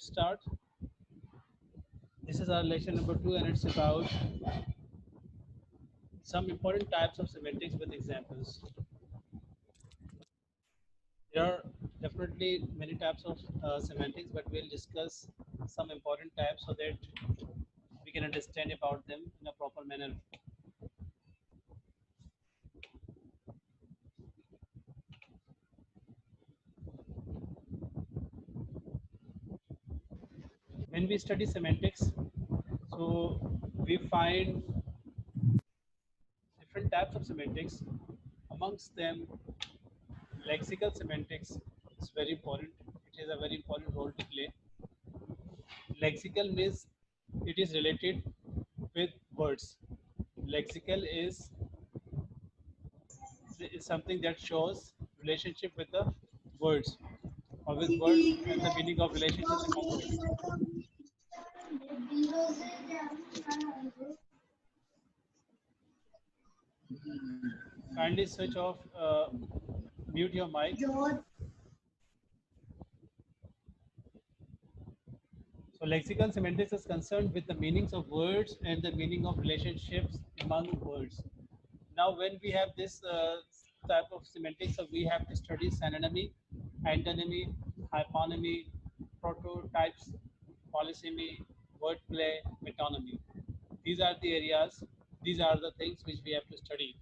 Start. This is our lecture number 2, and it's about some important types of semantics with examples. There are definitely many types of semantics, but we'll discuss some important types so that we can understand about them in a proper manner. When we study semantics, so we find different types of semantics. Amongst them, lexical semantics is very important. It has a very important role to play. Lexical means it is related with words. Lexical is something that shows relationship with the words or with words and the meaning of relationships among words. Kindly switch off, mute your mic. So lexical semantics is concerned with the meanings of words and the meaning of relationships among words. Now, when we have this type of semantics, so we have to study synonymy, antonymy, hyponymy, prototypes, polysemy, wordplay, metonymy. These are the areas, these are the things which we have to study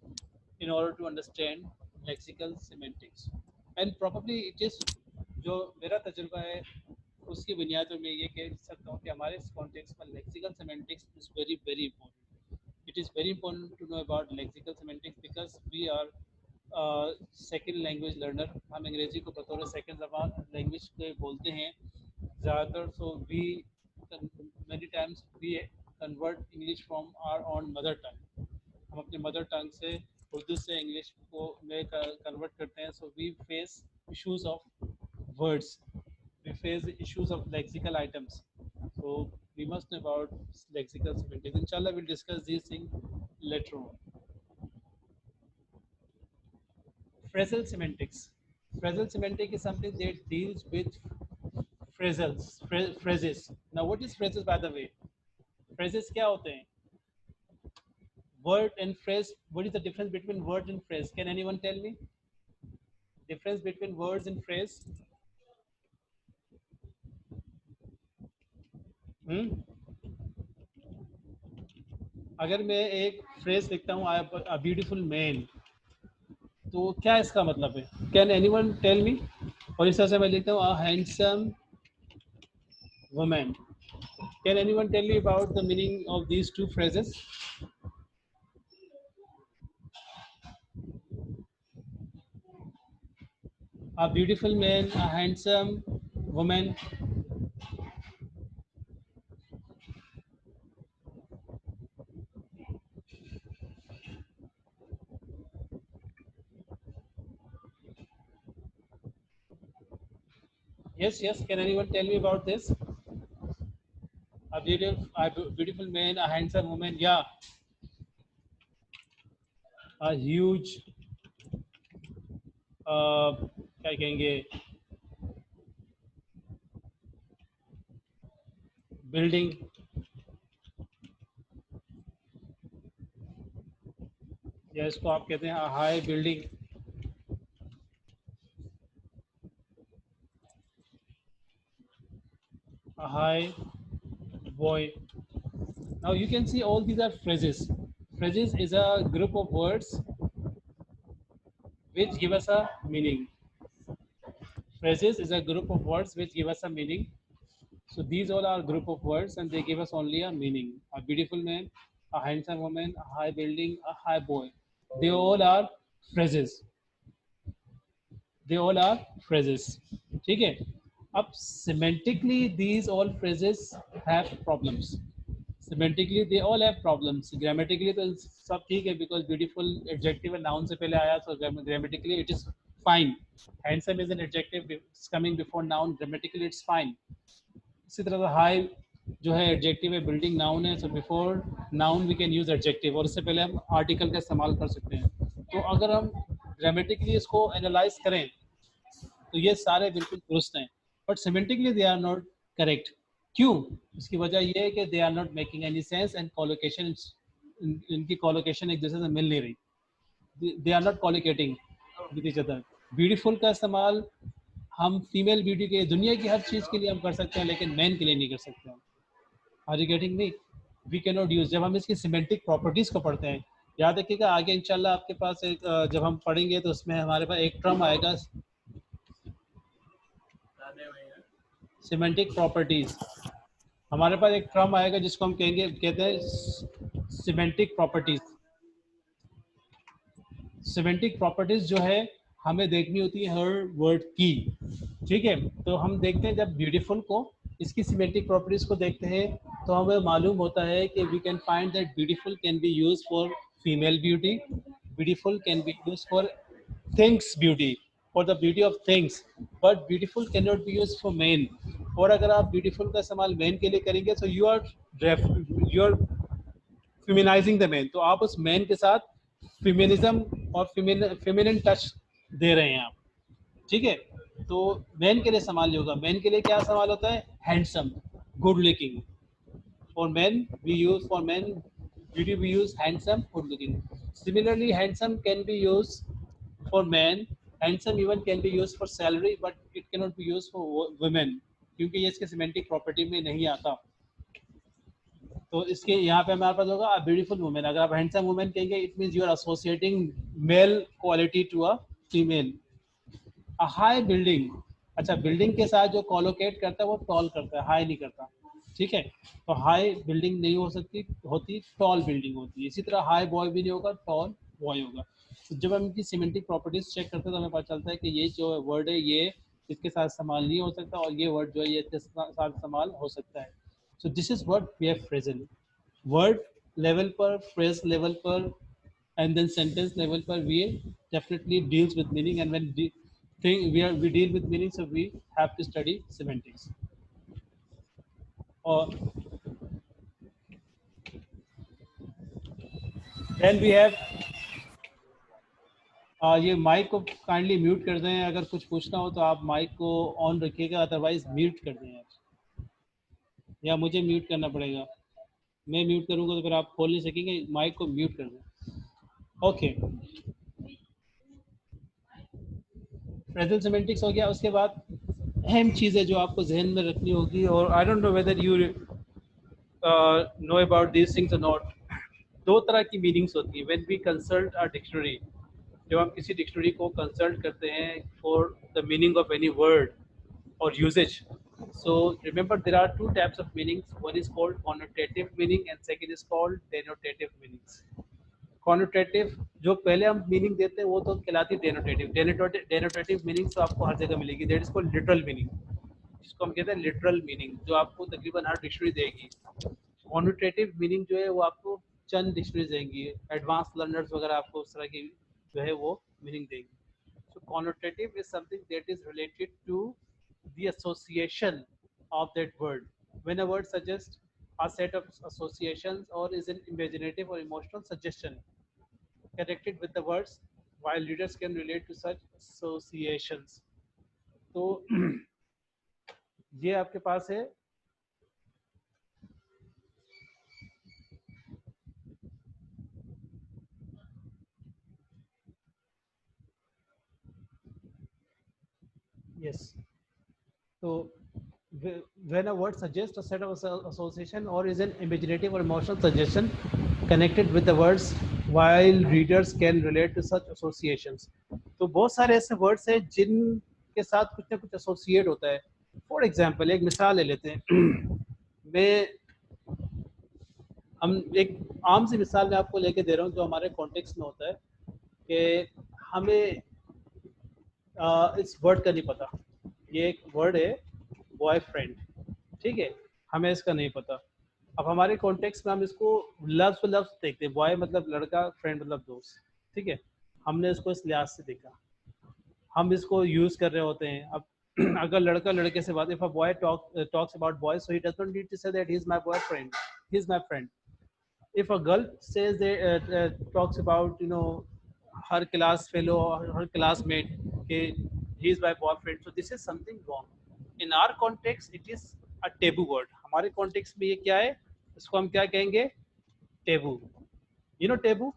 in order to understand lexical semantics. And probably it is जो मेरा तजुर्बा है उसकी बुनियाद पर मैं ये कह सकता हूँ कि हमारे इस कॉन्टेक्स्ट में lexical semantics is very very important. It is very important to know about lexical semantics because we are second language learner. हम अंग्रेजी को बतौर सेकंड जबान लैंग्वेज के बोलते हैं ज़्यादातर. So we many times we convert English from our own mother tongue. हम अपने मदर टंग से उर्दू से इंग्लिश को में कन्वर्ट करते हैं. So we face issues of words, we face the issues of lexical items. So we must know about lexical semantics. Inshallah, we'll discuss these things later on. Phrasal semantics. Phrasal semantics is something that deals with phrases. Now, what is phrases, by the way? Phrases क्या होते हैं? Word and phrase. What is the difference between word and phrase? Can anyone tell me? Difference between words and phrase? हम्म. अगर मैं एक phrase लिखता हूँ a beautiful man, तो क्या इसका मतलब है? Can anyone tell me? और इस तरह से मैं लिखता हूँ a handsome woman. Can anyone tell me about the meaning of these two phrases? A beautiful man, a handsome woman. Yes, yes. Can anyone tell me about this? A beautiful man, a handsome woman. Yeah, a huge. क्या कहेंगे? Building. या इसको आप कहते हैं high building. A high boy. Now you can see all these are phrases. Phrases is a group of words which give us a meaning. Phrases is a group of words which give us a meaning. So these all are group of words and they give us only a meaning. A beautiful man, a handsome woman, a high building, a high boy. They all are phrases. They all are phrases. ठीक है? अब semantically these all phrases have problems. Semantically they all have problems. Grammatically तो सब ठीक है because beautiful adjective and noun से पहले आया, so grammatically it is fine. Handsome is an adjective, it's coming before noun, grammatically it's fine. इसी तरह से हाई जो है एडजेक्टिव है, बिल्डिंग नाउन है, so before noun we can use adjective और इससे पहले हम आर्टिकल का इस्तेमाल कर सकते हैं. तो अगर हम ग्रामेटिकली इसको एनालाइज करें तो ये सारे बिल्कुल दुरुस्त हैं, but semantically they are not correct. क्यों? इसकी वजह ये है कि they are not making any sense and collocation, इनकी कॉलोकेशन एक दूसरे से मिल नहीं रही, they are not collocating with each other. Beautiful का इस्तेमाल हम फीमेल ब्यूटी के, दुनिया की हर चीज़ के लिए हम कर सकते हैं, लेकिन मैन के लिए नहीं कर सकते हैं। Are you getting me? We can not use. जब हम इसकी सिमेंटिक प्रॉपर्टीज को पढ़ते हैं, याद रखिएगा आगे इंशाल्लाह आपके पास एक जब हम पढ़ेंगे तो उसमें हमारे पास एक टर्म आएगा, सिमेंटिक प्रॉपर्टीज। हमारे पास एक टर्म आएगा जिसको हम कहेंगे, कहते हैं सिमेंटिक प्रॉपर्टीज। सिमेंटिक प्रॉपर्टीज जो है हमें देखनी होती है हर वर्ड की, ठीक है। तो हम देखते हैं जब ब्यूटीफुल को, इसकी सिमेंटिक प्रॉपर्टीज को देखते हैं तो हमें मालूम होता है कि we can find that beautiful can be use for female beauty, beautiful can be use for things beauty, for the beauty of things, but beautiful can not be use for men. और अगर आप beautiful का इस्तेमाल main के लिए करेंगे तो you are फेमिनाइजिंग the man, तो आप उस मैन के साथ फेमिनिज्म और फेमिनिन टच दे रहे हैं आप, ठीक है। तो मैन के लिए सवाल होगा, मैन के लिए क्या सवाल होता है? Handsome, good looking. For man we use, for man beauty we use handsome, good looking. Similarly handsome can be use for man, handsome even can be use for salary, but it can not be use for women, क्योंकि ये इसके semantic property में नहीं आता। तो इसके यहाँ पे हमारे पास होगा ब्यूटीफुल वुमेन। अगर आप हैंडसम वुमेन कहेंगे, it means you are associating male quality to a female. A high building, अच्छा बिल्डिंग के साथ जो कोलोकेट करता है वो टॉल करता है, हाई नहीं करता, ठीक है। तो हाई बिल्डिंग नहीं हो सकती, होती टॉल बिल्डिंग होती है। इसी तरह हाई बॉय भी नहीं होगा, टॉल बॉय होगा। तो जब हम इनकी सिमेंटिक प्रॉपर्टीज चेक करते हैं तो हमें पता चलता है कि ये जो वर्ड है ये इसके साथ इस्तेमाल नहीं हो सकता, और ये वर्ड जो है ये इसके साथ इस्तेमाल हो सकता है। So this is what we have phrasal. Word level पर, फ्रेज लेवल पर, and then sentence level पर we definitely deals with meaning, and when we deal with meaning, so we have to study semantics। और then we have ये mic को kindly mute कर दें, अगर कुछ पूछना हो तो आप माइक को ऑन रखिएगा, अदरवाइज म्यूट कर दें आप, या मुझे म्यूट करना पड़ेगा। मैं म्यूट करूंगा तो फिर आप खोल नहीं सकेंगे, माइक को म्यूट कर दें। ओके, फ्रेजल सिमेंटिक्स हो गया। उसके बाद अहम चीज़ है जो आपको जहन में रखनी होगी, और I don't know whether you know about these things और नॉट। दो तरह की मीनिंग्स होती है when we consult a dictionary. जब हम किसी डिक्शनरी को कंसल्ट करते हैं for the meaning of any word or usage. So remember there are two types of meanings. One is called connotative meaning and second is called denotative meanings. Connotative जो पहले हम meaning देते हैं वो तो कहलाती है डेनोटेटिव। डेनोटेटिव मीनिंग तो आपको हर जगह मिलेगी, that is called literal meaning, जिसको हम कहते हैं लिटरल मीनिंग, जो आपको तकरीबन हर डिक्शनरी देगी। कॉन्नोटेटिव मीनिंग जो है वो आपको चंद डिक्शनरीज देंगी, एडवांस लर्नर्स वगैरह आपको उस तरह की जो है वो मीनिंग देंगी। So connotative is something that is related to the association of that word. When a word suggests a set of associations or is an imaginative or emotional suggestion connected with the words, while readers can relate to such associations. तो ये आपके पास है yes। तो when a word suggests a set of association or is an imaginative or emotional suggestion connected with the words, while readers can relate to such associations। तो बहुत सारे ऐसे words हैं जिनके साथ कुछ ना कुछ एसोसिएट होता है। फॉर एग्जाम्पल एक मिसाल ले लेते हैं मैं हम एक आम सी मिसाल मैं आपको लेके दे रहा हूँ जो हमारे कॉन्टेक्स्ट में होता है कि हमें इस वर्ड का नहीं पता। ये एक वर्ड है बॉयफ्रेंड, ठीक है, हमें इसका नहीं पता। अब हमारे कॉन्टेक्स्ट में हम इसको लफ्ज़ पे लफ्ज़ देखते हैं, बॉय मतलब लड़का, फ्रेंड मतलब दोस्त, ठीक है। हमने इसको इस लिहाज से देखा, हम इसको यूज़ कर रहे होते हैं। अब अगर लड़का लड़के से बात, if a boy talks about boy, so he does not need to say that he is my boyfriend, he is my friend. If a girl says they talks about her class fellow or her classmate, okay, he is my boyfriend, so this is something wrong. In our context it is a taboo word. हमारे context में ये क्या है, इसको हम क्या कहेंगे, taboo. You know taboo,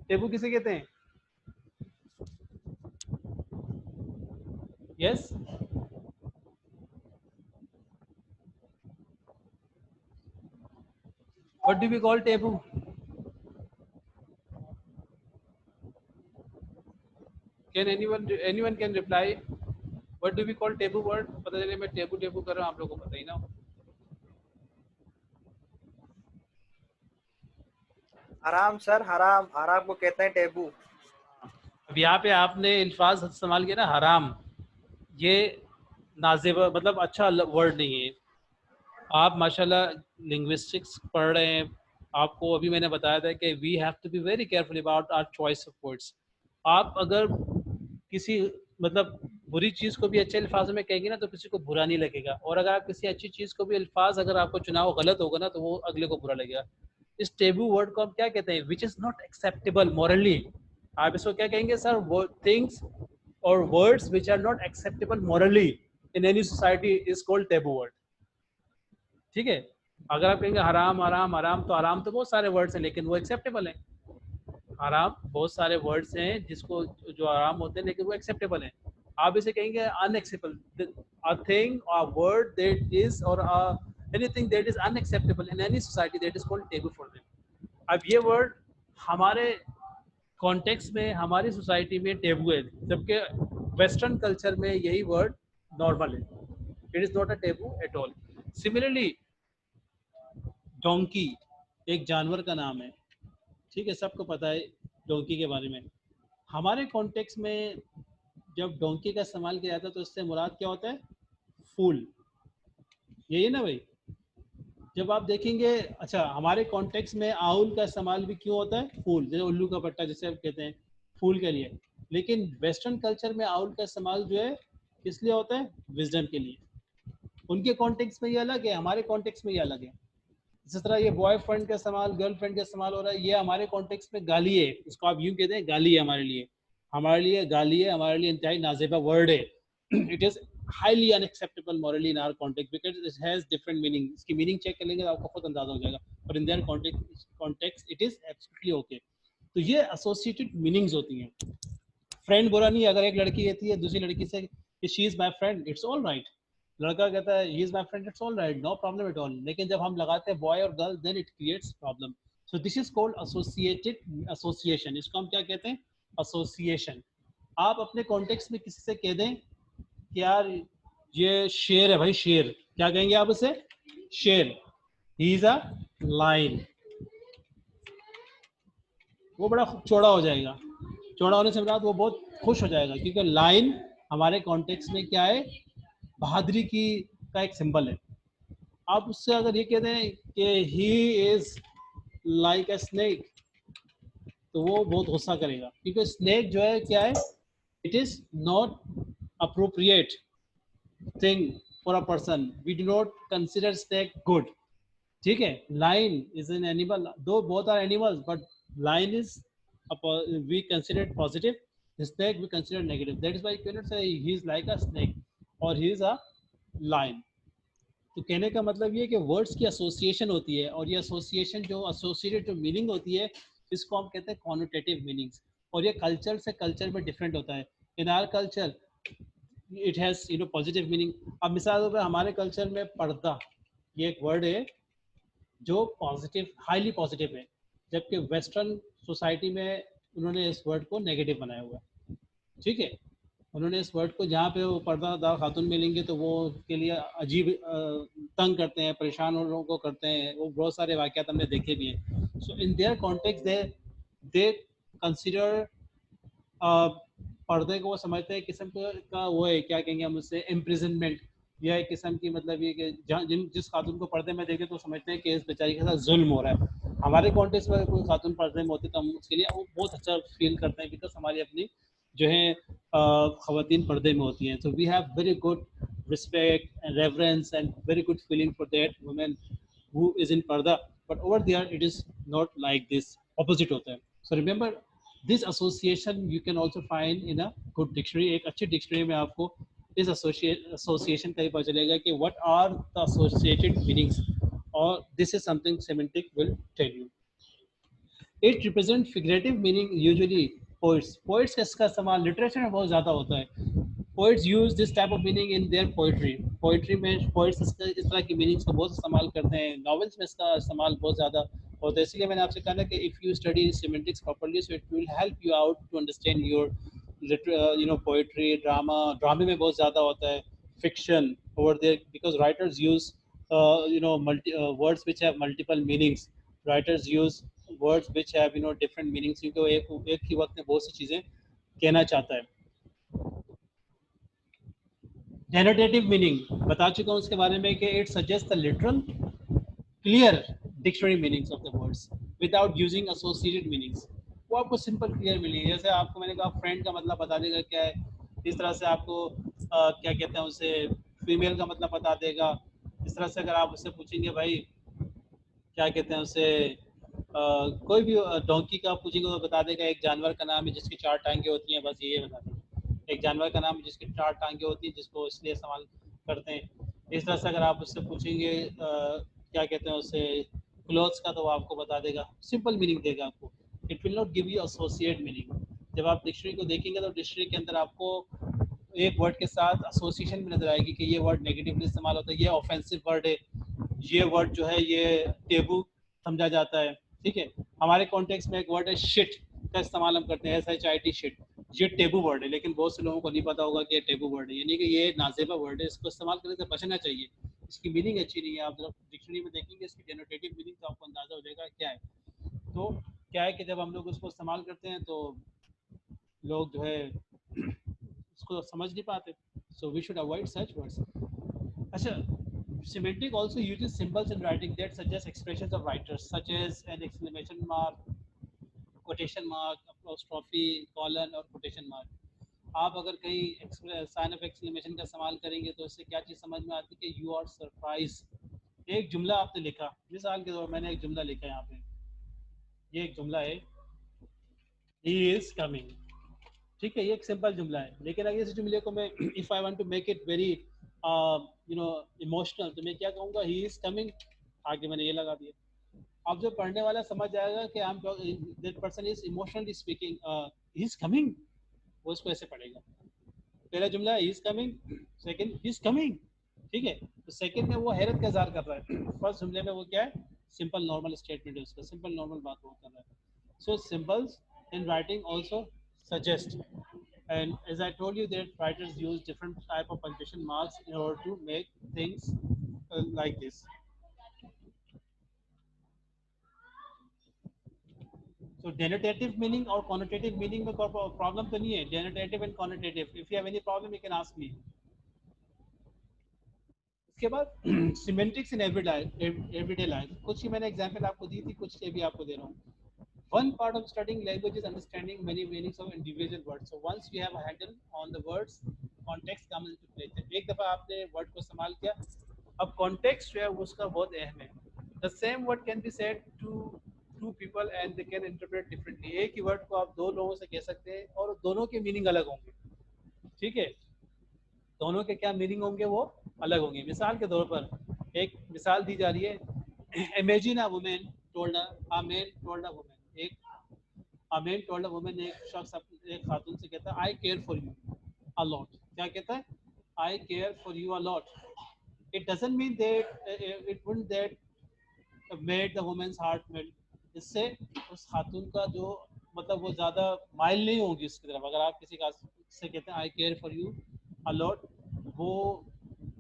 taboo किसे कहते हैं? Yes, what do we call taboo? Can anyone can reply, what do we call taboo word? पता चले मैं टेबू टेबू कर रहा हूँ, आप लोगों को पता ही ना हो। हराम सर, हराम, हराम को कहते हैं टेबू। अब यहाँ पे आपने अल्फाज इस्तेमाल किया ना, हराम, ये नाजेबा मतलब अच्छा वर्ड नहीं है। आप माशाल्लाह लिंग्विस्टिक्स पढ़ रहे हैं, आपको अभी मैंने बताया था कि we have to be very careful about our choice of words. आप अगर किसी मतलब बुरी चीज़ को भी अच्छे अल्फाज में कहेंगे ना तो किसी को बुरा नहीं लगेगा, और अगर आप किसी अच्छी चीज़ को भी अल्फाज अगर आपको चुनाव गलत होगा ना तो वो अगले को बुरा लगेगा। इस टेबू वर्ड को हम क्या कहते हैं? Which is not acceptable morally. आप इसको क्या कहेंगे सर? वो थिंग्स और words which are not acceptable morally in any society is called taboo word. ठीक है, अगर आप कहेंगे हराम हराम हराम, तो हराम तो बहुत सारे वर्ड्स हैं लेकिन वो एक्सेप्टेबल हैं। हराम बहुत सारे वर्ड्स हैं जिसको जो हराम होते हैं लेकिन वो एक्सेप्टेबल हैं। आप इसे कहेंगे unacceptable, a thing a word that is और anything that is unacceptable in any society that is called taboo for them. अब ये वर्ड हमारे कॉन्टेक्स्ट में हमारी सोसाइटी में टेबू है, जबकि वेस्टर्न कल्चर में यही वर्ड नॉर्मल है। It is not a taboo at all. Similarly donkey एक जानवर का नाम है, ठीक है, सबको पता है डोंकी के बारे में। हमारे कॉन्टेक्स्ट में जब डोंकी का इस्तेमाल किया जाता है तो इससे मुराद क्या होता है? फूल, यही है ना भाई? जब आप देखेंगे, अच्छा हमारे कॉन्टेक्स्ट में आउल का इस्तेमाल भी क्यों होता है? फूल, जैसे उल्लू का पट्टा जिसे आप कहते हैं फूल के लिए। लेकिन वेस्टर्न कल्चर में आउल का इस्तेमाल जो है किस लिए होता है? विजडम के लिए। उनके कॉन्टेक्स्ट में ये अलग है, हमारे कॉन्टेक्स्ट में ये अलग है। जिस तरह ये बॉयफ्रेंड का इस्तेमाल, गर्लफ्रेंड का इस्तेमाल हो रहा है, ये हमारे कॉन्टेक्स्ट में गाली है, इसको आप यूं कहते हैं गाली है हमारे लिए। हमारे लिए गाली है, हमारे लिए इंतहाई नाजेबा वर्ड है। It is highly unacceptable morally in our context because it has different meaning. इसकी मीनिंग चेक कर लेंगे तो आपको खुद अंदाजा हो जाएगा, और in their context it is absolutely okay. तो ये एसोसिएटेड मीनिंग्स होती हैं। फ्रेंड बुरा नहीं है, अगर एक लड़की कहती है दूसरी लड़की से कि she is my friend, it's all right. लड़का कहता है he is my friend, it's all right, no problem at all. लेकिन जब हम लगाते हैं बॉय और girl then it creates problem. So this is called associated association. इसको हम क्या कहते हैं? एसोसिएशन। आप अपने कॉन्टेक्स्ट में किसी से कह दें कि यार ये शेर है भाई, शेर, क्या कहेंगे आप उसे? शेर। ही इज अ लाइन, वो बड़ा चौड़ा हो जाएगा। चौड़ा होने से बाद वो बहुत खुश हो जाएगा, क्योंकि लाइन हमारे कॉन्टेक्स्ट में क्या है? बहादुरी की का एक सिंबल है। आप उससे अगर ये कह दें कि he is like a snake, तो वो बहुत गुस्सा करेगा, क्योंकि स्नेक जो है क्या है? It is not appropriate thing for a person, we do not consider snake good. ठीक है, लाइन इज एन एनिमल, दो both are animals, but lion is we consider it positive, snake we consider negative. That is why you cannot say he is like a snake or he is a lion. तो कहने का मतलब ये कि words की association होती है, और ये एसोसिएशन जो एसोसिएटेड जो मीनिंग होती है इसको हम कहते हैं कॉनोटेटिव मीनिंग्स। और ये कल्चर से कल्चर में डिफरेंट होता है। In our culture it has positive meaning. अब मिसाल के तौर पर हमारे कल्चर में पर्दा, ये एक वर्ड है जो पॉजिटिव, हाईली पॉजिटिव है, जबकि वेस्टर्न सोसाइटी में उन्होंने इस वर्ड को नेगेटिव बनाया हुआ है। ठीक है, उन्होंने इस वर्ड को जहाँ पे वो पर्दादार खातून मिलेंगे तो वो के लिए अजीब तंग करते हैं, परेशान उन लोगों को करते हैं, वो बहुत सारे वाक़यात हमने देखे भी हैं। So in their context they consider पर्दे को वो समझते हैं किस्म का वो है, क्या कहेंगे हम उससे, इम्प्रिजनमेंट, या एक किस्म की मतलब ये कि जिस खातून को पर्दे में देखे तो समझते हैं कि इस बेचारी के साथ जुल्म हो रहा है। हमारे कॉन्टेक्स्ट में कोई खातून पर्दे में होती तो हम उसके लिए वो बहुत अच्छा फील करते हैं, बिकॉज हमारी अपनी जो है ख़वातीन पर्दे में होती हैं। तो we have very good respect and reverence and very good feeling for that women who is in parda, but over there it is not like this, opposite होता है। So remember this association you can also find in a good dictionary। एक अच्छी dictionary में आपको इस association का ही पता चलेगा कि what are the associated meanings, or this is something semantic will tell you. It represent figurative meaning usually poets का इसका इस्तेमाल लिटरेचर में बहुत ज़्यादा होता है. Poets use this type of meaning in their poetry में poets इस तरह की meanings का बहुत इस्तेमाल करते हैं. Novels में इसका इस्तेमाल बहुत ज़्यादा होता है. इसलिए मैंने आपसे कहा ना कि if you study semantics properly, so it will help you out to understand your poetry, drama में बहुत ज़्यादा होता है. Fiction over there, because writers use words which have multiple meanings. Writers use words which have different meanings, क्योंकि वो एक ही वक्त में बहुत सी चीज़ें कहना चाहता है. डेनोटेटिव मीनिंग बता चुका हूँ उसके बारे में कि it suggest the literal clear dictionary meanings of the words without using associated meanings. वो आपको सिंपल क्लियर मीनिंग, जैसे आपको मैंने कहा फ्रेंड का मतलब बता देगा क्या है, इस तरह से आपको क्या कहते हैं उसे फीमेल का मतलब बता देगा. इस तरह से अगर आप उससे पूछेंगे भाई क्या कहते हैं उसे कोई भी डोंकी का पूछेंगे तो बता देगा एक जानवर का नाम है जिसकी 4 टांगे होती हैं, बस ये बता देगा. एक जानवर का नाम है जिसकी 4 टांगे होती हैं, जिसको इसलिए इस्तेमाल करते हैं. इस तरह से अगर आप उससे पूछेंगे क्या कहते हैं उसे क्लोथ्स का, तो वो आपको बता देगा, सिंपल मीनिंग देगा आपको. It will not give you associate meaning. जब आप डिक्शनरी को देखेंगे तो डिक्शनरी के अंदर आपको एक वर्ड के साथ एसोसिएशन भी नजर आएगी कि ये वर्ड नेगेटिवली इस्तेमाल होता है, ये ऑफेंसिव वर्ड है, ये वर्ड जो है ये टेबू समझा जाता है. ठीक है, हमारे कॉन्टेक्स्ट में एक वर्ड है शिट का इस्तेमाल हम करते हैं, SHIT शिट. ये टेबू वर्ड है, लेकिन बहुत से लोगों को नहीं पता होगा कि ये टेबू वर्ड है, यानी कि ये नाजेबा वर्ड है, इसको इस्तेमाल करने से बचना चाहिए. इसकी मीनिंग अच्छी नहीं है. आप जब डिक्शनरी में देखेंगे इसकी डेनोटेटिव मीनिंग तो आपको अंदाजा हो जाएगा क्या है. तो क्या है कि जब हम लोग उसको इस्तेमाल करते हैं तो लोग जो है उसको समझ नहीं पाते. So we should avoid such words. अच्छा, semantic also uses symbols in writing that suggest expressions of writers, such as an exclamation mark, quotation mark, apostrophe, colon और quotation mark. आप अगर कहीं साइन ऑफ एक्सक्लेमेशन का इस्तेमाल करेंगे तो इससे क्या चीज़ समझ में आती है कि यू आर सरप्राइज. एक जुमला आपने लिखा, मिसाल के तौर मैंने एक जुमला लिखा यहाँ पे, ये एक जुमला है, ही इज कमिंग. ठीक है, ये एक सिंपल जुमला है, लेकिन अगर इस जुमले को मैं if I want to make it very emotional तो मैं क्या कहूँगा, ही इज कमिंग, आगे मैंने ये लगा दिया. अब जो पढ़ने वाला समझ जाएगा कि I am that person is emotionally speaking, he is coming, वो इसको ऐसे पढ़ेगा. पहला जुमला he is coming, second he is coming. ठीक है, तो सेकंड में वो हैरत का इजहार कर रहा है, फर्स्ट जुमले में वो क्या है, सिंपल नॉर्मल स्टेटमेंट है उसका, सिंपल नॉर्मल बात वो कर रहा है. So symbols in writing also suggest, and as I told you that writers use different type of punctuation marks in order to make things like this. So denotative meaning और connotative meaning में कोई problem तो नहीं है. Denotative and connotative. If you have any problem, you can ask me. उसके बाद semantics in everyday life. कुछ ही मैंने example आपको दी थी, कुछ ये भी आपको दे रहा हूँ. One part of studying language is understanding many meanings of individual words. So once we have a handle on the words, context comes into play. एक दफा आपने word को इस्तेमाल किया, अब context जो है उसका बहुत अहम है. The same word can be said to two people and they can interpret differently. एक ही word को आप दो लोगों से कह सकते हैं और दोनों के meaning अलग होंगे. ठीक है, दोनों के क्या मीनिंग होंगे वो अलग होंगे. मिसाल के तौर पर एक मिसाल दी जा रही है, imagine a woman told a man told a woman. एक a man told a woman, एक शख्स एक खातून से कहता है I care for you a lot. क्या कहता है, I care for you a lot. It doesn't mean that it wouldn't that made the woman's heart melt. इससे उस खातून का जो मतलब वो ज़्यादा माइल नहीं होगी उसकी तरफ. अगर आप किसी का से कहते हैं I care for you a lot, वो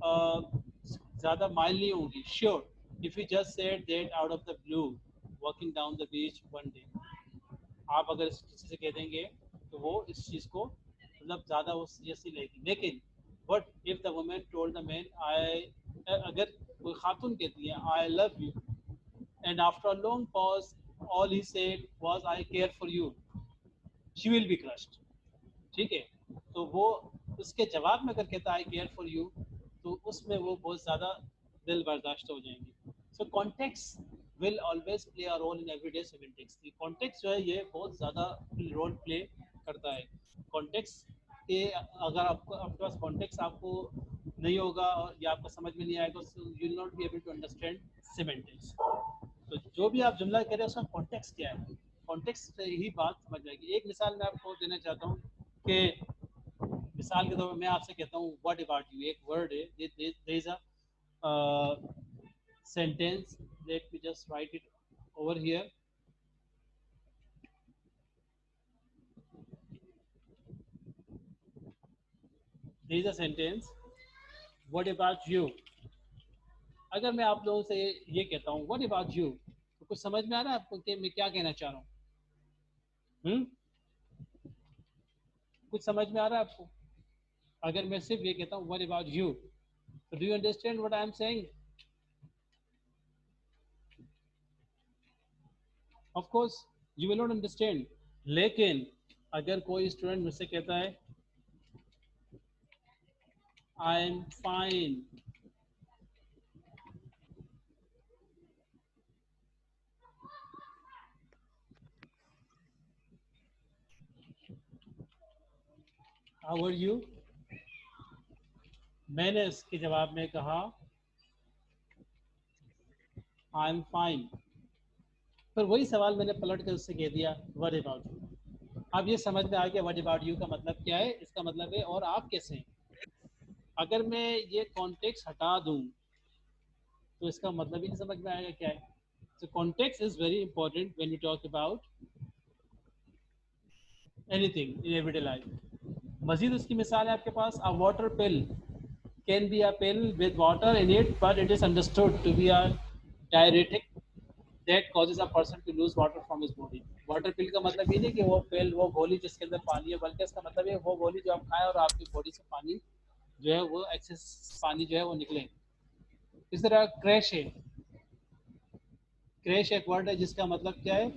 ज़्यादा माइल नहीं होगी. Sure, if you just said that out of the blue walking down the beach one day, आप अगर किसी से कह देंगे तो वो इस चीज़ को मतलब ज़्यादा वो सीरियसली लेगी. लेकिन but if the women told the man I, अगर कोई खातून कहती है I love you and after a long pause all he said was I care for you, she will be crushed. ठीक है, तो वो उसके जवाब में अगर कहता है I care for you तो उसमें वो बहुत ज़्यादा दिल बर्दाश्त हो जाएंगी. So context will always play a role in everyday semantics. context जो है ये बहुत ज़्यादा रोल प्ले करता है. context कि अगर आपको आपके पास कॉन्टेक्स्ट आपको नहीं होगा और या आपको समझ में नहीं आएगा, you will not be able to understand semantics. तो जो भी आप जुमला कह रहे हैं उसका कॉन्टेक्स्ट क्या है, कॉन्टेक्स्ट से ही बात समझ आएगी। एक मिसाल मैं आपको देना चाहता हूँ कि मिसाल के तौर पर मैं आपसे कहता हूँ व्हाट अबाउट यू, एक वर्ड है, there is a sentence, let me just write it over here. There is a sentence what about you. अगर मैं आप लोगों से ये कहता हूँ व्हाट अबाउट यू, तो कुछ समझ में आ रहा है आपको कि मैं क्या कहना चाह रहा हूँ? कुछ समझ में आ रहा है आपको? अगर मैं सिर्फ ये कहता हूँ व्हाट अबाउट यू, तो do you understand what I am saying? Of course you will not understand. लेकिन अगर कोई स्टूडेंट मुझसे कहता है I am fine, how are you, मैंने इसके जवाब में कहा आई एम फाइन, पर वही सवाल मैंने पलट कर उससे कह दिया व्हाट अबाउट यू। अब ये समझ में आ गया व्हाट अबाउट यू का मतलब क्या है, इसका मतलब है और आप कैसे हैं। अगर मैं ये कॉन्टेक्स्ट हटा दूं तो इसका मतलब ही नहीं समझ में आएगा क्या है। So context is very important when we talk about anything in everyday life. मजीद उसकी मिसाल है आपके पास, a water pill can be a pill with water in it, but it is understood to be a diuretic that causes a person to lose water from his body. Water pill का मतलब ये नहीं कि वो पिल वो गोली जिसके अंदर पानी है, बल्कि इसका मतलब है वो गोली जो आप खाएं और आपकी बॉडी से पानी जो है वो एक्सेस पानी जो है वो निकले। इस तरह क्रैश है, क्रैश एक वर्ड है जिसका मतलब क्या है,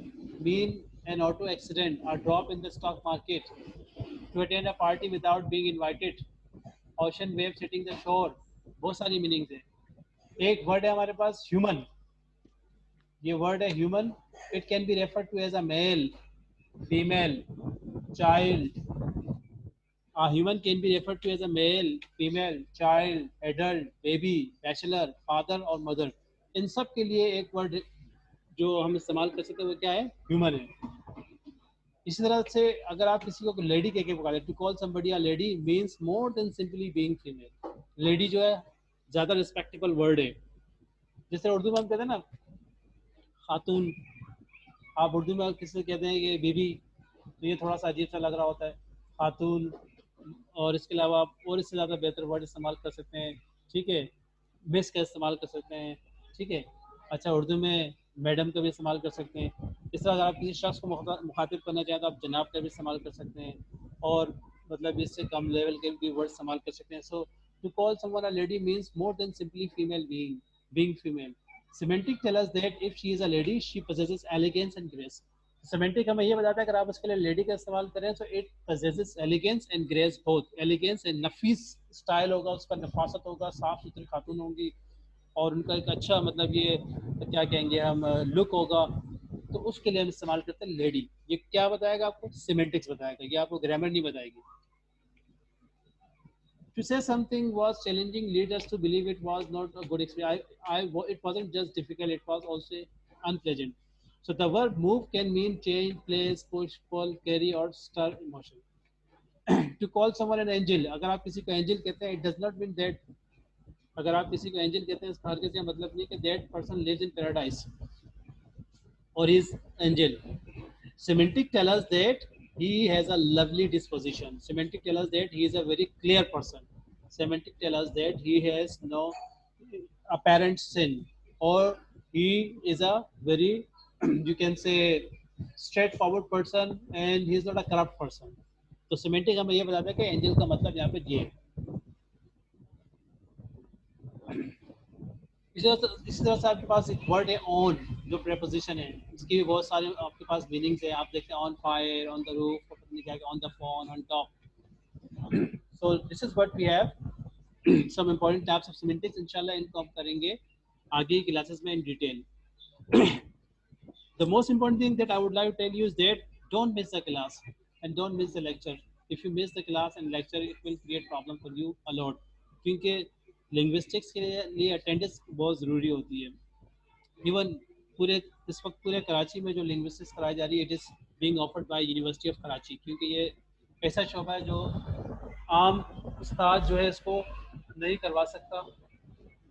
mean an auto accident, a drop in the stock market, to attend a party without being invited, ocean wave sitting the shore. बहुत सारी मीनिंग्स है। एक वर्ड है हमारे पास ह्यूमन, ये वर्ड है human, it can be refer to as a male, female, child. A human can be referred to as a male, female, child, adult, baby, bachelor, father और mother। इन सब के लिए एक वर्ड जो हम इस्तेमाल कर सकते हैं वो क्या है, ह्यूमन है। इसी तरह से अगर आप किसी को लेडी कह के पुकारे, to call somebody a lady means more than simply being female. Lady जो है ज़्यादा रिस्पेक्टेबल वर्ड है। जैसे उर्दू में हम कहते हैं ना खातून, आप उर्दू में किसी से कहते हैं कि बीबी, तो ये थोड़ा सा अजीब सा लग रहा होता है, खातून। और इसके अलावा आप और इससे ज़्यादा बेहतर वर्ड इस्तेमाल कर सकते हैं, ठीक है, मिस का इस्तेमाल कर सकते हैं, ठीक है। अच्छा, उर्दू में मैडम का भी इस्तेमाल कर सकते हैं। इस तरह अगर आप किसी शख्स को मुखातिब करना चाहें तो आप जनाब का भी इस्तेमाल कर सकते हैं, और मतलब इससे कम लेवल के भी वर्ड इस्तेमाल कर सकते हैं। So to call someone a lady means more than simply female being female. Semantic tell us that if she is a lady, she possesses elegance and grace. Semantic हमें ये बताता है अगर आप उसके लिए लेडी का इस्तेमाल करें तो it possesses elegance and grace both. Elegance and Nafees style होगा, उसका नफासत होगा, साफ सुथरी खातून होंगी, और उनका एक अच्छा मतलब ये क्या कहेंगे हम लुक होगा, तो उसके लिए हम इस्तेमाल करते हैं लेडी। ये क्या बताएगा आपको, सिमेंटिक्स बताएगा, ये आपको ग्रामर नहीं बताएगी। To say something was challenging lead us to believe it was not a good experience. It wasn't just difficult, it was also unpleasant. So the verb move can mean change, place, push, pull, carry or stir emotion. To call someone an angel, अगर आप किसी को angel कहते हैं, it does not mean that, अगर आप किसी को angel कहते हैं इसका हर किसी का मतलब नहीं कि that person lives in paradise or is angel. Semantic tell us that he has a lovely disposition. Semantic tell us that he is a very clear person. Semantic tell us that he has no apparent sin, or he is a very you can say straightforward person and he is not a corrupt person. तो semantic हमें ये बताता है कि angel का मतलब यहाँ पे ये है। इसी तरह से आपके पास एक वर्ड है ऑन, जो प्रेपोजिशन है, इसकी भी बहुत सारे आपके पास मीनिंग्स है। आप देखते हैं on fire, on the roof, on the phone, on top. So this is what we have some important types of semantics. इंशाल्लाह इनको हम करेंगे आगे की क्लासेस में in detail. The most important thing that I would like to tell you is that don't miss the class and don't miss the lecture. if you miss the class and lecture, it will create problem for you a lot, क्योंकि linguistics के लिए attendance बहुत ज़रूरी होती है. Even पूरे इस वक्त पूरे कराची में जो लिंग्विस्टिक्स कराई जा रही है, it is being offered by university of Karachi, क्योंकि ये ऐसा शोबा है जो आम उस्ताद जो है इसको नहीं करवा सकता,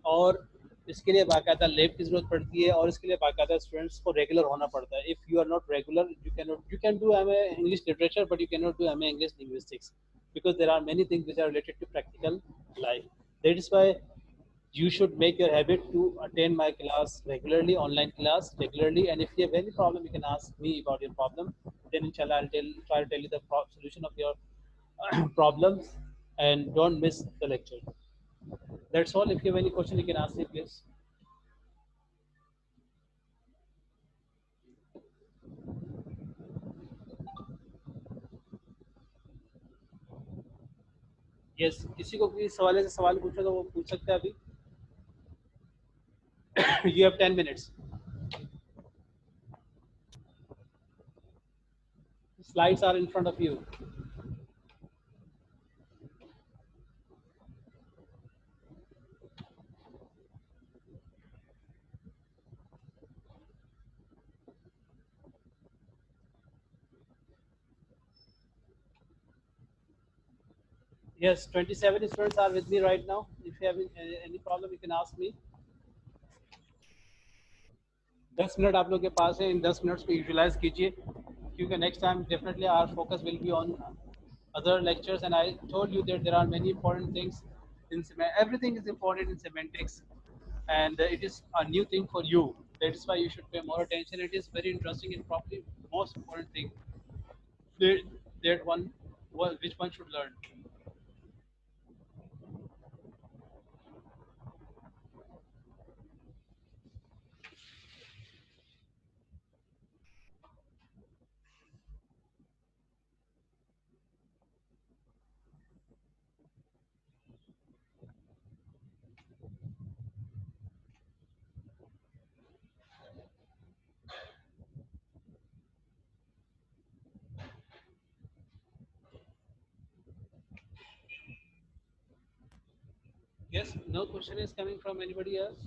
और इसके लिए बाकायदा लैब की ज़रूरत पड़ती है, और इसके लिए बाकायदा स्टूडेंट्स को रेगुलर होना पड़ता है. If you are not regular, you can do M A English literature, but you can not do M A English linguistics, because there are many things which are related to practical life. That is why you should make your habit to attend my class regularly, online class regularly, and if you have any problem, you can ask me about your problem. Then inshallah try to tell you the solution of your problems, and don't miss the lecture. That's all. If you have any question, you can ask me, please. Yes, किसी को किसी सवाल से सवाल पूछना तो वो पूछ सकते हैं अभी. You have 10 minutes. Slides are in front of you. Yes, 27 students are with me right now. If you have any problem, you can ask me. 10 minute आप लोग के पास है. इन 10 मिनट्स को यूटिलाइज कीजिए, क्योंकि next time definitely our focus will be on other lectures, and I told you that there are many important things in everything is important in semantics, and it is a new thing for you. That is why you should pay more attention. It is very interesting and probably most important thing that, that one which one should learn. Yes, no question is coming from anybody else.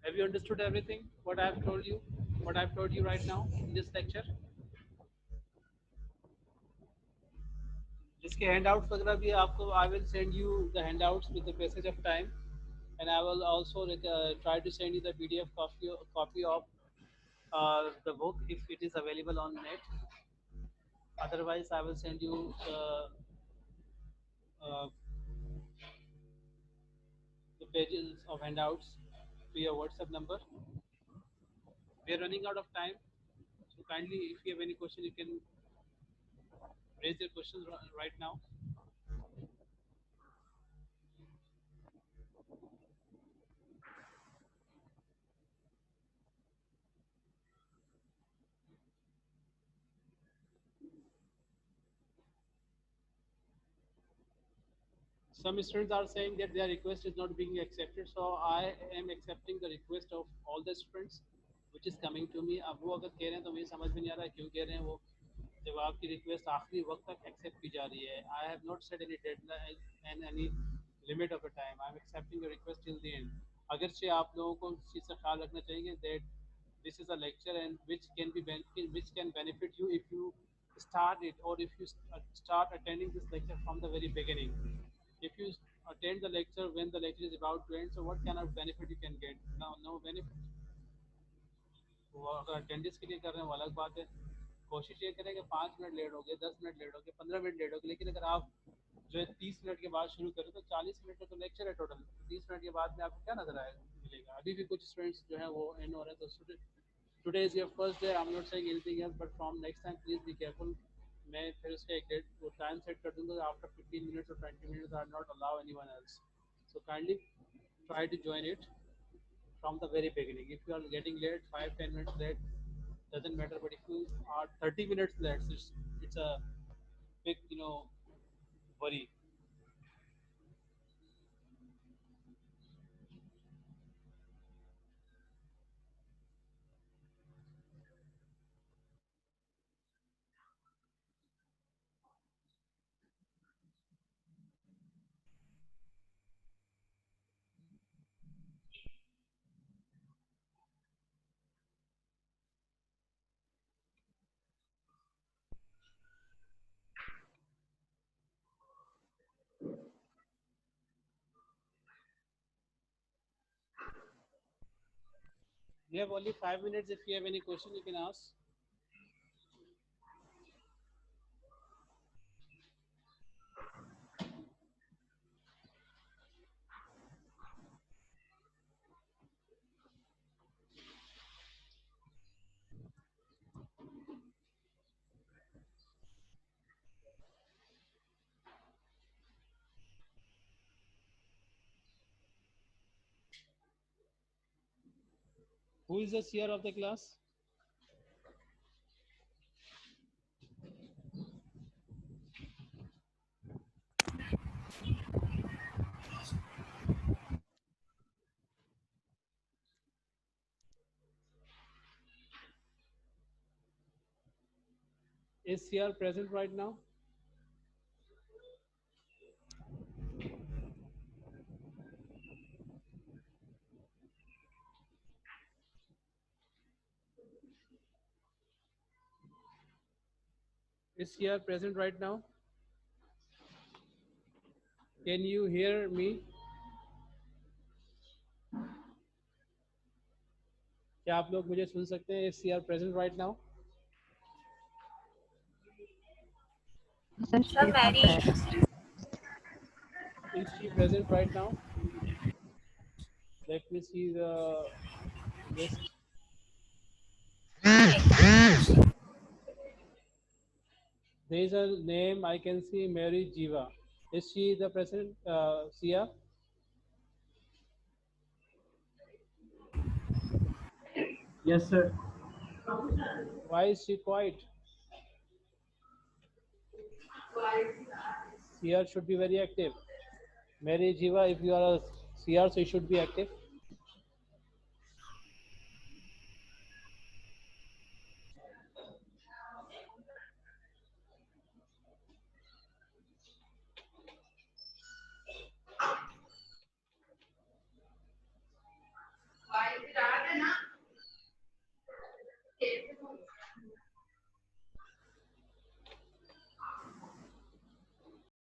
Have you understood everything what I have told you, what I have told you right now in this lecture? जिसके handouts वगैरह भी आपको, I will send you the handouts with the passage of time, and I will also try to send you the PDF copy of the book if it is available on net. Otherwise, I will send you uh, the pages of handouts to your WhatsApp number. We are running out of time, so kindly, if you have any question, you can raise your questions right now. Some students are saying that their request is not being accepted, so I am accepting the request of all the students which is coming to me. अब वो अगर कह रहे हैं तो मुझे समझ में नहीं आ रहा है क्यों कह रहे हैं वो. जब आपकी रिक्वेस्ट आखिरी वक्त तक एक्सेप्ट की जा रही है, I have not set any deadline and any limit of a time. I am accepting your request till the end. अगरचे आप लोगों को इस चीज़ का ख्याल रखना चाहिए that this is a lecture and which can benefit you if you start it, or if you start attending this lecture from the very beginning. If you attend the lecture when the lecture is about to end, so what kind of benefit you can get? Now, no benefit. वो अगर attendance के लिए कर रहे हैं वो अलग बात है. कोशिश ये करें कि 5 मिनट लेट हो गए, 10 मिनट लेट हो गए, 15 मिनट लेट हो गए, लेकिन अगर आप जो है 30 मिनट के बाद शुरू करें तो 40 मिनट का तो लेक्चर है टोटल. 30 मिनट के बाद में आपको क्या नजर आएगा मिलेगा. अभी भी कुछ स्टूडेंट्स जो है वो एंड हो रहे हैं. तो today is your first day. I am not saying anything else, but from next time please be careful. मैं फिर उसका एक डेट वो टाइम सेट कर दूंगा. After 15 minutes or 20 minutes I not allow anyone else. So kindly try to join it from the very beginning. If you are getting late, 5-10 minutes late, doesn't matter. But if you are 30 minutes late, it's a big worry. You have only 5 minutes. If you have any question, you can ask. Who is the seer of the class? Is seer present right now? Is seer present right now? Can you hear me? क्या आप लोग मुझे सुन सकते हैं? Is seer present right now? Sir, Mary. Is she present right now? Let me see the list. There is a name I can see, Mary Jiva. Is she the present seer? Yes, sir. Why is she quiet? Seer should be very active. Mary Jiva, if you are a seer, so you should be active.